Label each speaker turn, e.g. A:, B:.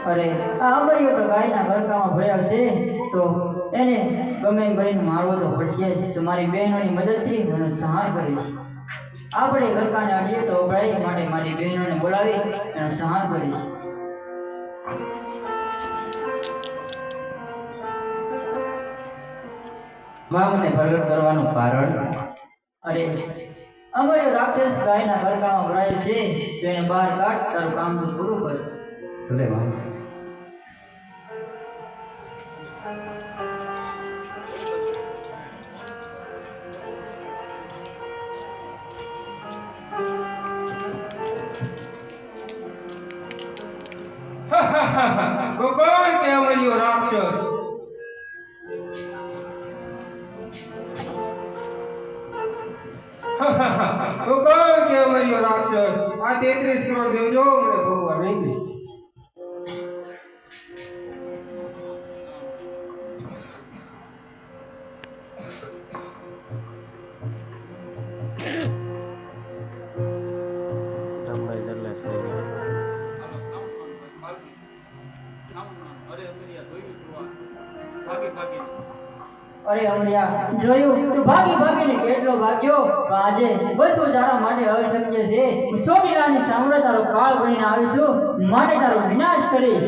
A: અરે આ અંબરીઓ તો ગાયના ગરકામાં ભર્યા છે, તો એને ગમે એમ કરીને મારવો તો પડશે જ. તો મારી બહેનોની મદદથી એનો સંહાર કરીશ. આપણે ગરકાને અડીએ તો અભળાય, માટે મારી બહેનોને બોલાવી એનો સંહાર કરીશ.
B: માં મને પ્રગટ કરવાનું કારણ?
A: અરે અમારે રાક્ષસ ગાયના ગરકામાં ભરાય છે, તો એને બહાર કાઢ, તારું કામ તો પૂરું કર.
B: ભલે માં.
C: કોઈ કેવલ્યો રાક્ષસ તો કોઈ કેવલ્યો રાક્ષસ આ 33 કરોડ દેવજો મને ભોગવા નહીં દે.
A: અરે અમરિયા, જોયું તું ભાગી ભાગીને કેટલો ભાગ્યો, પણ આજે વસ્તુ તારા માટે અશક્ય છે. હું ચોટીલાની સામે તારો કાળ બનીને આવી છું, માટે તારો વિનાશ કરીશ.